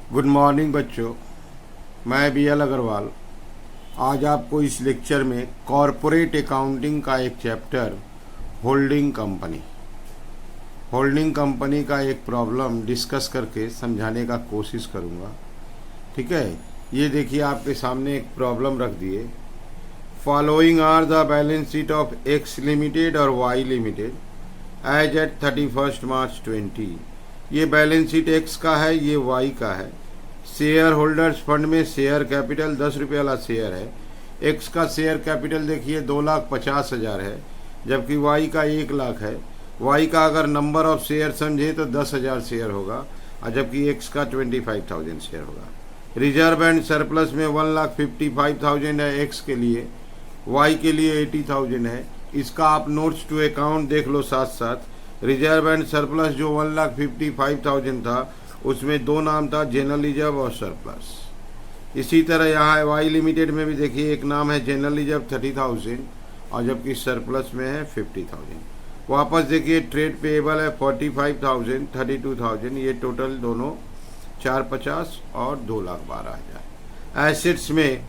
Good morning बच्चों, मैं BL Agarwal आज आपको इस लेक्चर में कॉरपोरेट अकाउंटिंग का एक चैप्टर होल्डिंग कंपनी का एक प्रॉब्लम डिस्कस करके समझाने का कोशिश करूँगा। ठीक है, ये देखिए आपके सामने एक प्रॉब्लम रख दिए। Following are the balance sheet of X limited और Y limited as at 31 March 20। ये बैलेंस शीट एक्स का है, ये वाई का है। शेयर होल्डर्स फंड में शेयर कैपिटल 10 रुपये वाला शेयर है। एक्स का शेयर कैपिटल देखिए 2,50,000 है, जबकि वाई का 1 लाख है। वाई का अगर नंबर ऑफ शेयर समझे तो 10,000 शेयर होगा, और जबकि एक्स का 25,000 शेयर होगा। रिजर्व एंड सरप्लस में 1,55,000 है एक्स के लिए, वाई के लिए 80,000 है। इसका आप नोट्स टू अकाउंट देख लो साथ साथ। रिजर्व एंड सरप्लस जो 1,55,000 था, उसमें दो नाम था, जनरल रिजर्व और सरप्लस। इसी तरह यहाँ वाई लिमिटेड में भी देखिए एक नाम है जनरल रिजर्व 30,000 और जबकि सरप्लस में है 50,000। वापस देखिए ट्रेड पेएबल है 45,000, 32,000, ये टोटल दोनों 450 और 2,12,000। एसेट्स में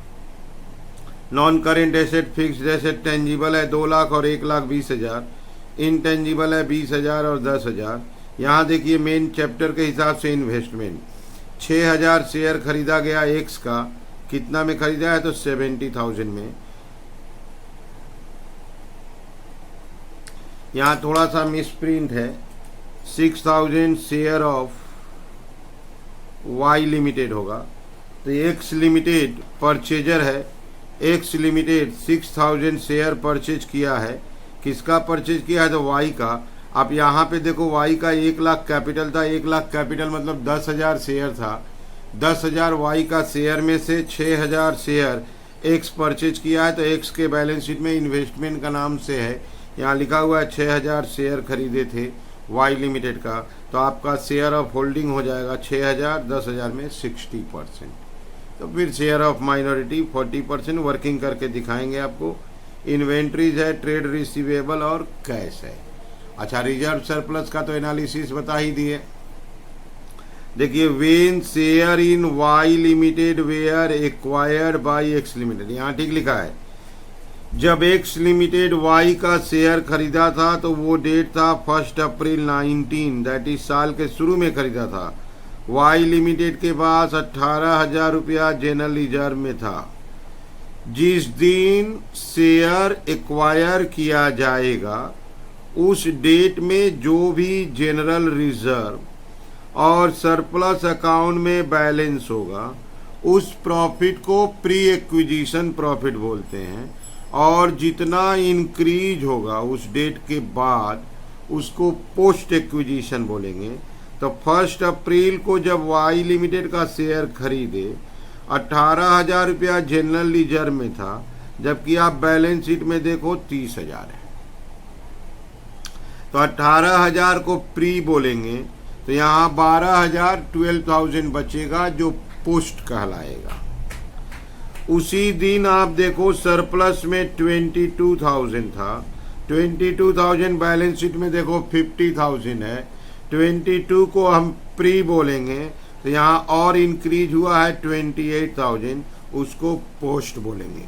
non current asset, fixed asset, tangible है 2 लाख और 1,20,000। इनटेंजिबल है 20,000 और 10,000। यहाँ देखिए मेन चैप्टर के हिसाब से इन्वेस्टमेंट 6,000 शेयर खरीदा गया एक्स का। कितना में खरीदा है तो 70,000 में। यहाँ थोड़ा सा मिसप्रिंट है, 6,000 शेयर ऑफ वाई लिमिटेड होगा, तो एक्स लिमिटेड परचेजर है। एक्स लिमिटेड 6,000 शेयर परचेज किया है। किसका परचेज किया है तो वाई का। आप यहाँ पे देखो वाई का 1 लाख कैपिटल था। 1 लाख कैपिटल मतलब 10,000 शेयर था। 10,000 वाई का शेयर में से 6,000 शेयर एक्स परचेज किया है, तो एक्स के बैलेंस शीट में इन्वेस्टमेंट का नाम से है। यहाँ लिखा हुआ है 6,000 शेयर खरीदे थे वाई लिमिटेड का, तो आपका शेयर ऑफ होल्डिंग हो जाएगा 6,000, 10,000 में 60%। तो फिर शेयर ऑफ माइनॉरिटी 40%। वर्किंग करके दिखाएंगे आपको। इन्वेंट्रीज है, ट्रेड रिसीवेबल और कैश है। अच्छा, रिजर्व सरप्लस का तो एनालिसिस बता ही दिए। देखिए when share in Y limited were acquired by X limited, यहाँ ठीक लिखा है। जब एक्स लिमिटेड वाई का शेयर खरीदा था तो वो डेट था 1 अप्रैल 19, दैट इज साल के शुरू में खरीदा था। वाई लिमिटेड के पास 18,000 रुपया जनरल रिजर्व में था। जिस दिन शेयर एक्वायर किया जाएगा उस डेट में जो भी जनरल रिजर्व और सरप्लस अकाउंट में बैलेंस होगा, उस प्रॉफिट को प्री एक्विजिशन प्रॉफिट बोलते हैं, और जितना इंक्रीज होगा उस डेट के बाद उसको पोस्ट एक्विजिशन बोलेंगे। तो 1 अप्रैल को जब वाई लिमिटेड का शेयर खरीदे 18,000 रुपया जनरल रिजर्व में था, जबकि आप बैलेंस शीट में देखो 30,000 है। तो 18,000 को प्री बोलेंगे, तो यहाँ 12,000 12,000 बचेगा जो पोस्ट कहलाएगा। उसी दिन आप देखो सरप्लस में 22,000 था। 22,000 बैलेंस शीट में देखो 50,000 है। 22 को हम प्री बोलेंगे, तो यहाँ और इंक्रीज हुआ है 28,000, उसको पोस्ट बोलेंगे।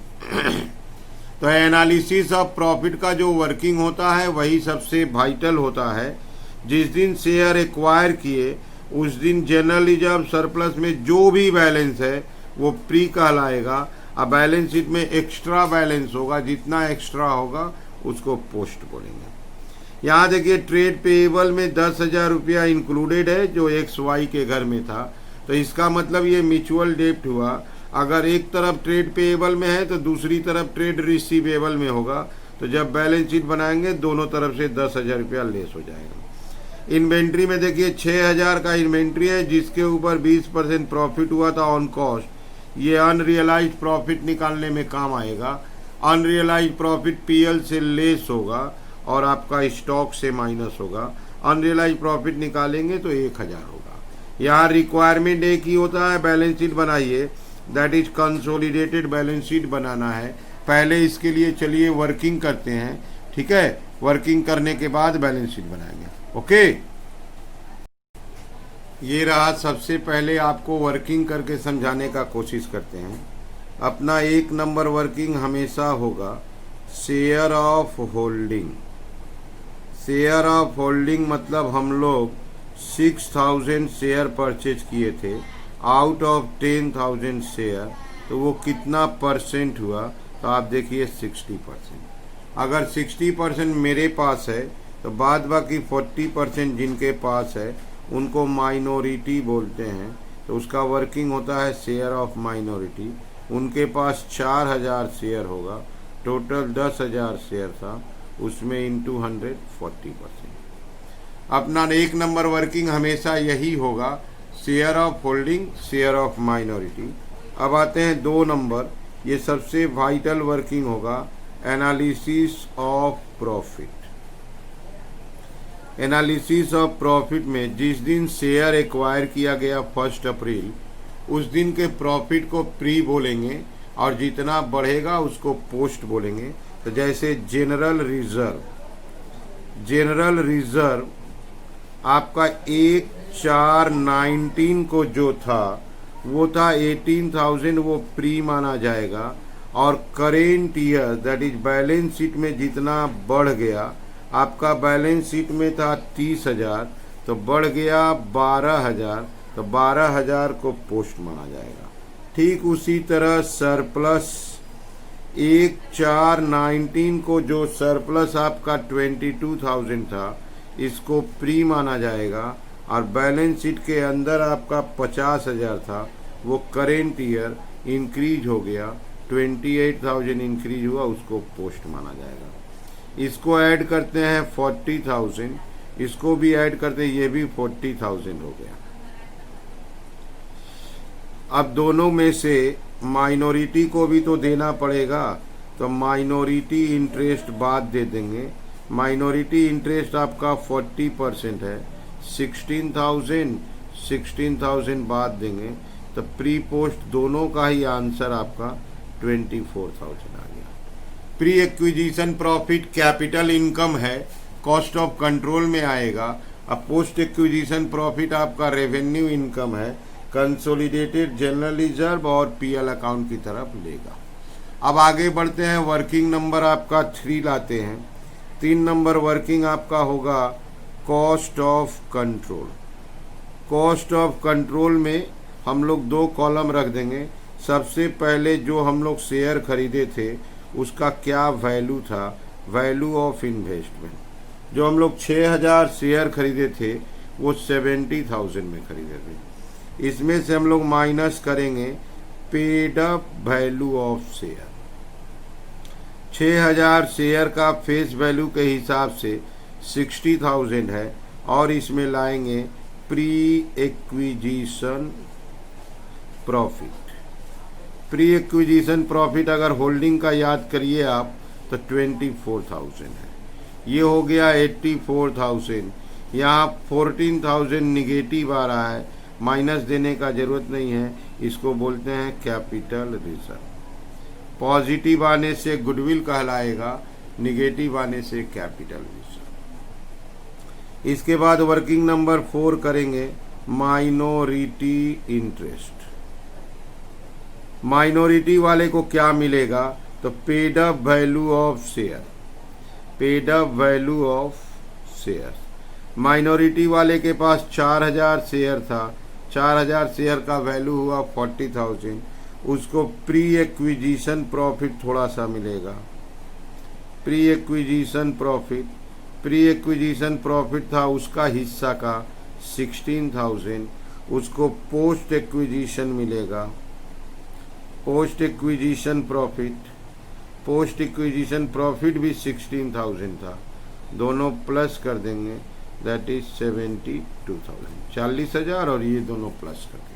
तो एनालिसिस ऑफ प्रॉफिट का जो वर्किंग होता है वही सबसे वाइटल होता है। जिस दिन शेयर एक्वायर किए उस दिन जनरल रिजर्व सरप्लस में जो भी बैलेंस है वो प्री कहलाएगा, और बैलेंस शीट में एक्स्ट्रा बैलेंस होगा, जितना एक्स्ट्रा होगा उसको पोस्ट बोलेंगे। यहाँ देखिए ट्रेड पेएबल में 10,000 रुपया इंक्लूडेड है जो एक्स वाई के घर में था, तो इसका मतलब ये म्यूचुअल डेप्ट हुआ। अगर एक तरफ ट्रेड पेएबल में है तो दूसरी तरफ ट्रेड रिसीवेबल में होगा, तो जब बैलेंस शीट बनाएंगे दोनों तरफ से 10,000 रुपया लेस हो जाएगा। इन्वेंट्री में देखिए 6,000 का इन्वेंट्री है, जिसके ऊपर 20% प्रॉफिट हुआ था ऑन कॉस्ट। ये अनरियलाइज्ड प्रॉफिट निकालने में काम आएगा। अनरियलाइज्ड प्रॉफिट पीएल से लेस होगा और आपका स्टॉक से माइनस होगा। अनरियलाइज्ड प्रॉफिट निकालेंगे तो 1,000 होगा। यहाँ रिक्वायरमेंट एक ही होता है, बैलेंस शीट बनाइए, that is consolidated balance sheet बनाना है। पहले इसके लिए चलिए वर्किंग करते हैं, ठीक है। वर्किंग करने के बाद बैलेंस शीट बनाएंगे, ओके। ये रहा, सबसे पहले आपको वर्किंग करके समझाने का कोशिश करते हैं। अपना 1 नंबर वर्किंग हमेशा होगा share of holding. Share of holding मतलब हम लोग 6000 शेयर परचेज किए थे आउट ऑफ 10,000 शेयर, तो वो कितना परसेंट हुआ, तो आप देखिए 60%। अगर 60% मेरे पास है तो बाद बाकी 40% जिनके पास है उनको माइनॉरिटी बोलते हैं, तो उसका वर्किंग होता है शेयर ऑफ माइनॉरिटी। उनके पास 4000 शेयर होगा, टोटल 10,000 शेयर था, उसमें इंटू 100 40%। अपना 1 नंबर वर्किंग हमेशा यही होगा, share of holding, share of minority. अब आते हैं 2 नंबर, ये सबसे वाइटल वर्किंग होगा analysis of profit. Analysis of profit में जिस दिन शेयर एक्वायर किया गया 1 अप्रैल, उस दिन के प्रॉफिट को प्री बोलेंगे और जितना बढ़ेगा उसको पोस्ट बोलेंगे। तो जैसे जनरल रिजर्व आपका 1/4/19 को जो था वो था 18,000, वो प्री माना जाएगा। और current year that is balance sheet में जितना बढ़ गया, आपका बैलेंस शीट में था 30,000 तो बढ़ गया 12,000, तो 12,000 को पोस्ट माना जाएगा। ठीक उसी तरह सरप्लस 1/4/19 को जो सरप्लस आपका 22,000 था, इसको प्री माना जाएगा। और बैलेंस शीट के अंदर आपका 50,000 था, वो करेंट ईयर इंक्रीज हो गया, 28,000 इंक्रीज हुआ, उसको पोस्ट माना जाएगा। इसको ऐड करते हैं 40,000, इसको भी ऐड करते हैं, ये भी 40,000 हो गया। अब दोनों में से माइनॉरिटी को भी तो देना पड़ेगा, तो माइनॉरिटी इंटरेस्ट बाद दे देंगे। माइनॉरिटी इंटरेस्ट आपका 40% है, 16,000 बाद देंगे, तो प्री पोस्ट दोनों का ही आंसर आपका 24,000 आ गया। Pre acquisition profit capital income है, कॉस्ट ऑफ कंट्रोल में आएगा। अब पोस्ट एक्विजिशन प्रॉफिट आपका रेवेन्यू इनकम है, कंसोलिडेटेड जनरल रिजर्व और पीएल अकाउंट की तरफ लेगा। अब आगे बढ़ते हैं, वर्किंग नंबर आपका 3 लाते हैं। 3 नंबर वर्किंग आपका होगा cost of control. Cost of control में हम लोग 2 कॉलम रख देंगे। सबसे पहले जो हम लोग शेयर खरीदे थे उसका क्या वैल्यू था, वैल्यू ऑफ इन्वेस्टमेंट। जो हम लोग 6,000 शेयर खरीदे थे वो 70,000 में खरीदे थे। इसमें से हम लोग माइनस करेंगे paid up value of share. 6,000 share का फेस वैल्यू के हिसाब से 60,000 है, और इसमें लाएंगे pre acquisition profit. Pre acquisition profit अगर होल्डिंग का याद करिए आप तो 24,000 है, ये हो गया 84,000। यहाँ 14,000 निगेटिव आ रहा है, माइनस देने का जरूरत नहीं है, इसको बोलते हैं कैपिटल रिजर्व। पॉजिटिव आने से गुडविल कहलाएगा, निगेटिव आने से कैपिटल रिजर्व। इसके बाद वर्किंग नंबर 4 करेंगे माइनॉरिटी इंटरेस्ट। माइनॉरिटी वाले को क्या मिलेगा, तो paid up value of share. Paid up value of share. Minority वाले के पास 4,000 शेयर था, 4,000 शेयर का वैल्यू हुआ 40,000, उसको प्री एक्विजिशन प्रॉफिट थोड़ा सा मिलेगा। प्री एक्विजिशन प्रॉफिट था उसका हिस्सा का 16,000, उसको पोस्ट एक्विजिशन मिलेगा। पोस्ट एक्विजिशन प्रॉफिट भी 16,000 था, दोनों प्लस कर देंगे, दैट इज 72,000, 40,000, और ये दोनों प्लस करके।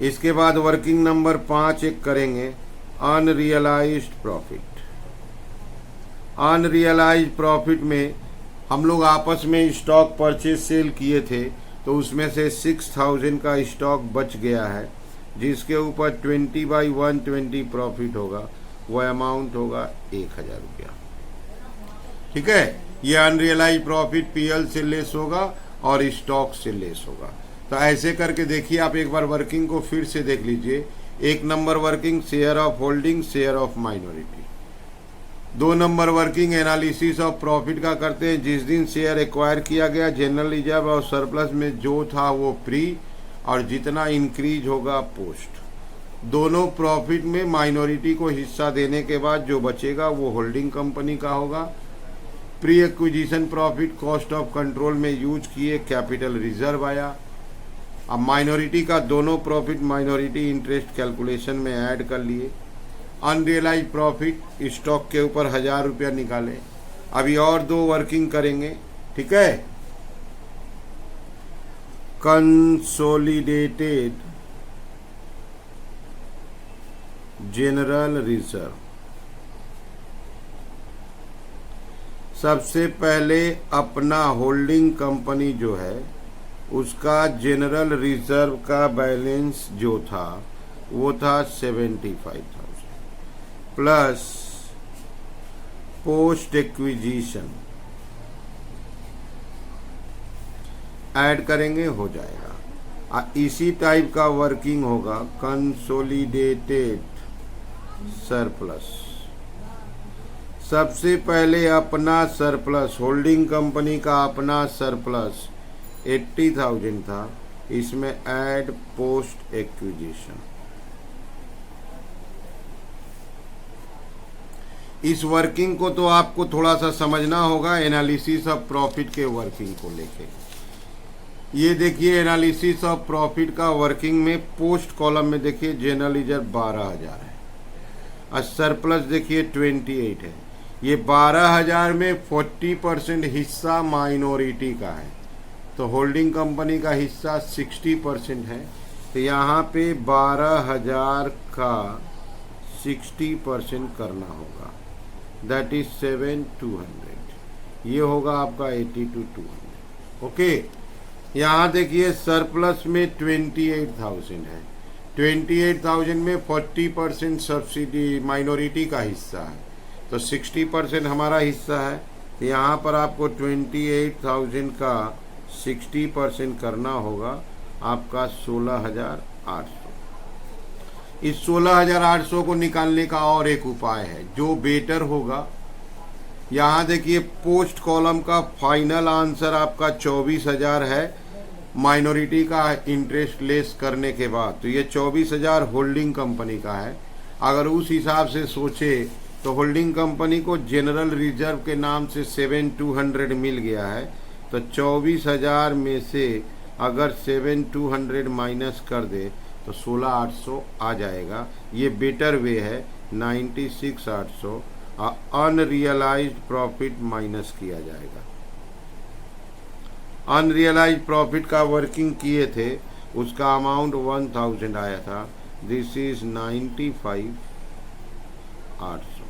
इसके बाद वर्किंग नंबर 5 एक करेंगे अनरियलाइज्ड प्रॉफिट। अनरियलाइज्ड प्रॉफिट में हम लोग आपस में स्टॉक परचेज सेल किए थे, तो उसमें से 6,000 का स्टॉक बच गया है, जिसके ऊपर 20/120 प्रॉफिट होगा, वह अमाउंट होगा 1,000 रुपया। ठीक है, ये अनरियलाइज प्रॉफिट पीएल से लेस होगा और स्टॉक से लेस होगा। तो ऐसे करके देखिए, आप एक बार वर्किंग को फिर से देख लीजिए। 1 number working share of holding, share of minority. 2 number working analysis of profit का करते हैं। जिस दिन शेयर एक्वायर किया गया, जनरल रिजर्व और सरप्लस में जो था वो प्री, और जितना इंक्रीज होगा पोस्ट। दोनों प्रॉफिट में माइनॉरिटी को हिस्सा देने के बाद जो बचेगा वो होल्डिंग कंपनी का होगा। Pre acquisition profit cost of control में यूज किए कैपिटल रिजर्व आया। अब माइनॉरिटी का दोनों प्रॉफिट माइनॉरिटी इंटरेस्ट कैलकुलेशन में ऐड कर लिए। अनरियलाइज प्रॉफिट स्टॉक के ऊपर 1000 रुपया निकाले। अभी और 2 वर्किंग करेंगे, ठीक है। Consolidated general reserve. सबसे पहले अपना होल्डिंग कंपनी जो है उसका जनरल रिजर्व का बैलेंस जो था वो था 75,000 प्लस पोस्ट एक्विजिशन ऐड करेंगे, हो जाएगा। इसी टाइप का वर्किंग होगा कंसोलिडेटेड सरप्लस। सबसे पहले अपना सरप्लस, होल्डिंग कंपनी का अपना सरप्लस 80,000 था, इसमें ऐड पोस्ट एक्विजिशन। इस वर्किंग को तो आपको थोड़ा सा समझना होगा, एनालिसिस ऑफ प्रॉफिट के वर्किंग को लेके। ये देखिए एनालिसिस ऑफ प्रॉफिट का वर्किंग में पोस्ट कॉलम में देखिए जनरल रिजर्व 12,000 है और सरप्लस देखिए 28 है। ये 12,000 में 40% हिस्सा माइनॉरिटी का है, तो होल्डिंग कंपनी का हिस्सा 60% है। तो यहाँ पे 12,000 का 60% करना होगा, दैट इज 7,200। ये होगा आपका 82,200। ओके, यहाँ देखिए सरप्लस में 28,000 है। 28,000 में 40% सब्सिडी माइनॉरिटी का हिस्सा है, तो 60% हमारा हिस्सा है। तो यहाँ पर आपको 28,000 का 60% करना होगा, आपका 16,800। इस 16,800 को निकालने का और एक उपाय है जो बेटर होगा। यहाँ देखिए पोस्ट कॉलम का फाइनल आंसर आपका 24,000 है माइनॉरिटी का इंटरेस्ट लेस करने के बाद, तो ये 24,000 होल्डिंग कंपनी का है। अगर उस हिसाब से सोचे तो होल्डिंग कंपनी को जनरल रिजर्व के नाम से 7,200 मिल गया है, तो 24,000 में से अगर 7,200 माइनस कर दे तो 16,800 आ जाएगा। ये बेटर वे है। 96,800 अनरियलाइज्ड प्रॉफिट माइनस किया जाएगा। अनरियलाइज्ड प्रॉफिट का वर्किंग किए थे, उसका अमाउंट 1,000 आया था। This is 95,800।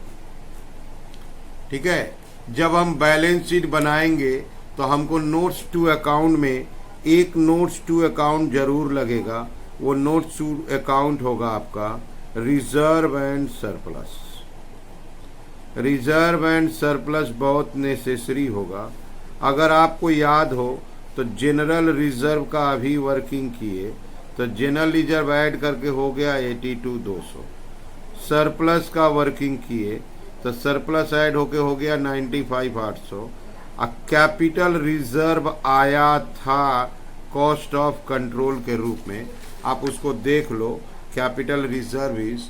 ठीक है, जब हम बैलेंस शीट बनाएंगे तो हमको नोट्स टू अकाउंट में एक नोट्स टू अकाउंट जरूर लगेगा। वो नोट्स टू अकाउंट होगा आपका reserve and surplus. Reserve and surplus बहुत नेसेसरी होगा। अगर आपको याद हो तो जनरल रिजर्व का अभी वर्किंग किए तो जनरल रिजर्व ऐड करके हो गया 82,200। सरप्लस का वर्किंग किए तो सरप्लस ऐड होके हो गया 95,800। कैपिटल रिजर्व आया था कॉस्ट ऑफ कंट्रोल के रूप में, आप उसको देख लो। कैपिटल रिजर्व इज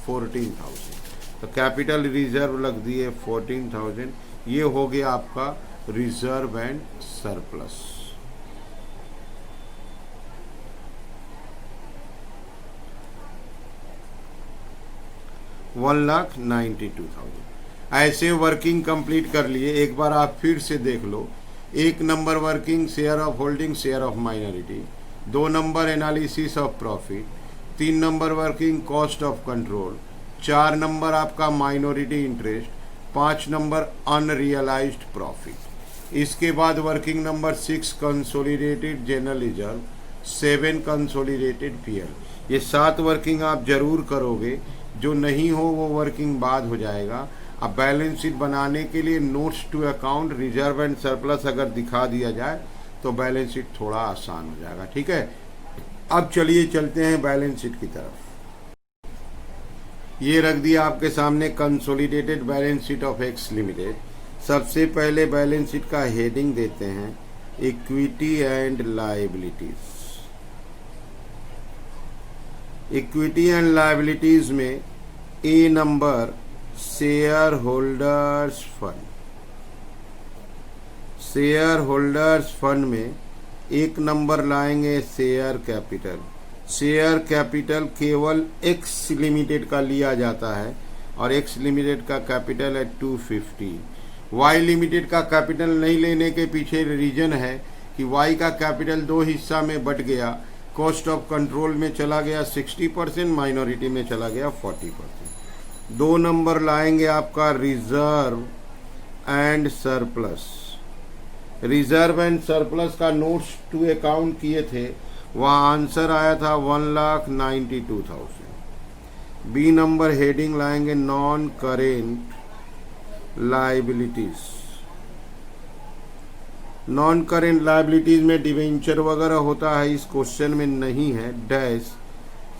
14,000, तो कैपिटल रिजर्व लग दिए 14,000। ये हो गया आपका रिजर्व एंड सरप्लस। $1,92,000। ऐसे वर्किंग कंप्लीट कर लिए। एक बार आप फिर से देख लो। 1 number working share of holding, share of minority. 2 number analysis of profit. 3 number working cost of control. 4 number आपका minority interest. 5 number unrealised profit. इसके बाद working number 6 consolidated general reserve. 7 consolidated PL. ये 7 वर्किंग आप जरूर करोगे। जो नहीं हो वो वर्किंग बाद हो जाएगा। अब बैलेंस शीट बनाने के लिए notes to account reserve and surplus अगर दिखा दिया जाए तो तो बैलेंस शीट थोड़ा आसान हो जाएगा। ठीक है, अब चलिए चलते हैं बैलेंस शीट की तरफ। ये रख दिया आपके सामने consolidated balance sheet of X limited. सबसे पहले बैलेंस शीट का हेडिंग देते हैं equity and liabilities. Equity and liabilities में A number shareholders fund. Shareholders fund में एक नंबर लाएंगे शेयर कैपिटल। शेयर कैपिटल केवल एक्स लिमिटेड का लिया जाता है और एक्स लिमिटेड का कैपिटल है 250। वाई लिमिटेड का कैपिटल नहीं लेने के पीछे रीजन है कि वाई का कैपिटल दो हिस्सा में बट गया। कॉस्ट ऑफ कंट्रोल में चला गया 60%, माइनॉरिटी में चला गया 40%। दो नंबर लाएंगे आपका reserve and surplus. Reserve and surplus का नोट्स टू अकाउंट किए थे, वहाँ आंसर आया था 1,92,000। बी नंबर हेडिंग लाएंगे non current liabilities. Non current liabilities में डिवेंचर वगैरह होता है, इस क्वेश्चन में नहीं है, डैश।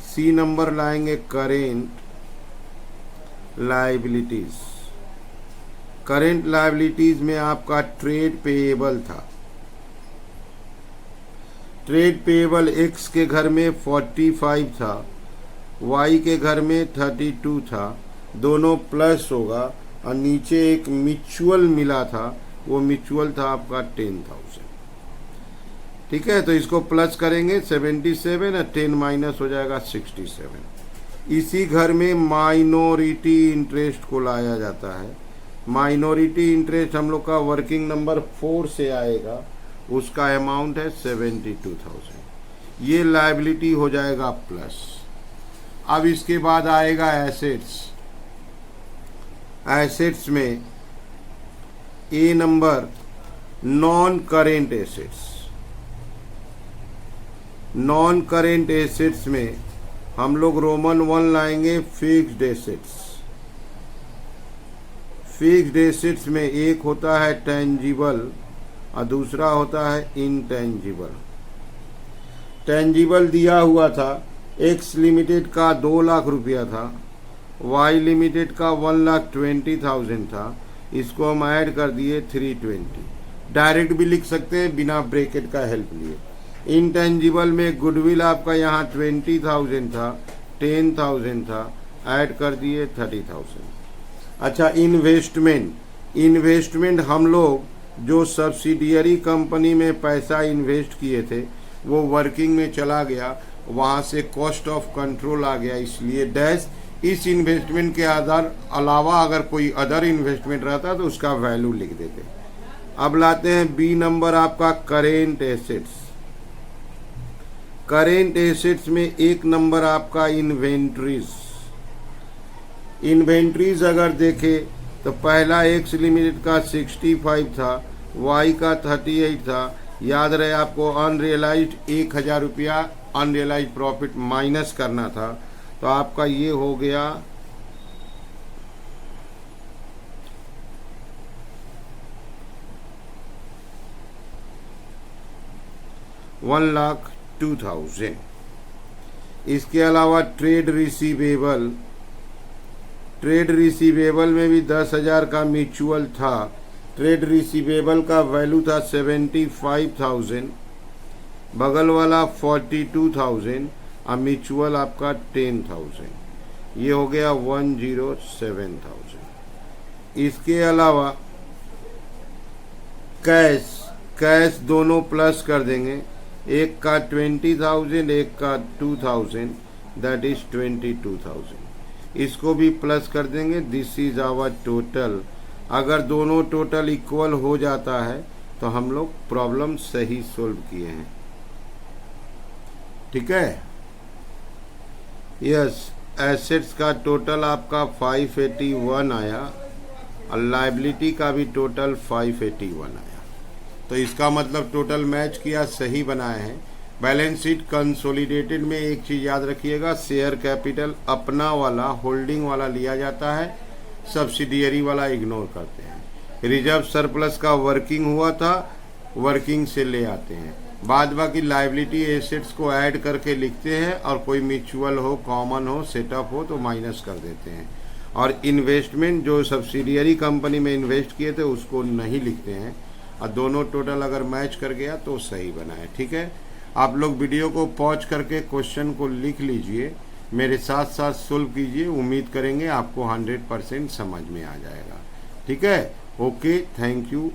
सी नंबर लाएंगे करेंट लायबिलिटीज। करेंट लायबिलिटीज में आपका ट्रेड पेएबल था। ट्रेड पेएबल एक्स के घर में 45 था, वाई के घर में 32 था, दोनों प्लस होगा। और नीचे एक म्यूचुअल मिला था, वो म्यूचुअल था आपका 10,000। ठीक है, तो इसको प्लस करेंगे 77 और 10 माइनस हो जाएगा 67। इसी घर में माइनॉरिटी इंटरेस्ट को लाया जाता है। माइनॉरिटी इंटरेस्ट हम लोग का वर्किंग नंबर 4 से आएगा, उसका अमाउंट है 72,000। ये लायबिलिटी हो जाएगा प्लस। अब इसके बाद आएगा एसेट्स। एसेट्स में A number non current assets. Non current assets में हम लोग रोमन 1 लाएंगे फिक्स्ड एसेट्स। फिक्स्ड एसेट्स में एक होता है टेंजिबल और दूसरा होता है इनटेंजिबल। टेंजिबल दिया हुआ था, एक्स लिमिटेड का 2 लाख रुपया था, वाई लिमिटेड का 1,20,000 था। इसको हम ऐड कर दिए 320। डायरेक्ट भी लिख सकते हैं बिना ब्रैकेट का हेल्प लिए। इनटेंजिबल में गुडविल आपका यहाँ 20,000 था, 10,000 था, ऐड कर दिए 30,000। अच्छा, इन्वेस्टमेंट हम लोग जो सब्सिडियरी कंपनी में पैसा इन्वेस्ट किए थे वो वर्किंग में चला गया, वहाँ से कॉस्ट ऑफ कंट्रोल आ गया, इसलिए डैश। इस इन्वेस्टमेंट के आधार अलावा अगर कोई अदर इन्वेस्टमेंट रहता तो उसका वैल्यू लिख देते। अब लाते हैं बी नंबर आपका करेंट एसेट्स। करेंट एसेट्स में एक नंबर आपका इन्वेंट्रीज। इन्वेंट्रीज अगर देखें तो पहला एक्स लिमिटेड का 65 था, वाई का 38 था। याद रहे आपको अनरियलाइज्ड 1,000 रुपया अनरियलाइज्ड प्रॉफिट माइनस करना था, तो आपका ये हो गया 1,02,000। इसके अलावा ट्रेड रिसीवेबल। ट्रेड रिसीवेबल में भी 10,000 का म्यूचुअल था। ट्रेड रिसीवेबल का वैल्यू था 75,000, बगल वाला 42,000 और म्यूचुअल आपका 10,000। ये हो गया 107,000। इसके अलावा कैश दोनों प्लस कर देंगे, एक का 20,000 एक का 2,000, दैट इज 22,000। इसको भी प्लस कर देंगे, दिस इज आवर टोटल। अगर दोनों टोटल इक्वल हो जाता है तो हम लोग प्रॉब्लम सही सोल्व किए हैं। ठीक है, यस। एसेट्स का टोटल आपका 581 आया और लायबिलिटी का भी टोटल 581 आया। तो इसका मतलब टोटल मैच किया, सही बनाए हैं। बैलेंस शीट कंसोलिडेटेड में एक चीज़ याद रखिएगा, शेयर कैपिटल अपना वाला होल्डिंग वाला लिया जाता है, सब्सिडियरी वाला इग्नोर करते हैं। रिजर्व सरप्लस का वर्किंग हुआ था, वर्किंग से ले आते हैं। बाद बाकी लाइबिलिटी एसेट्स को ऐड करके लिखते हैं, और कोई म्यूचुअल हो, कॉमन हो, सेटअप हो तो माइनस कर देते हैं। और इन्वेस्टमेंट जो सब्सिडियरी कंपनी में इन्वेस्ट किए थे उसको नहीं लिखते हैं, और दोनों टोटल अगर मैच कर गया तो सही बना है। ठीक है, आप लोग वीडियो को पॉज करके क्वेश्चन को लिख लीजिए, मेरे साथ साथ सोल्व कीजिए। उम्मीद करेंगे आपको 100% समझ में आ जाएगा। ठीक है, ओके, थैंक यू।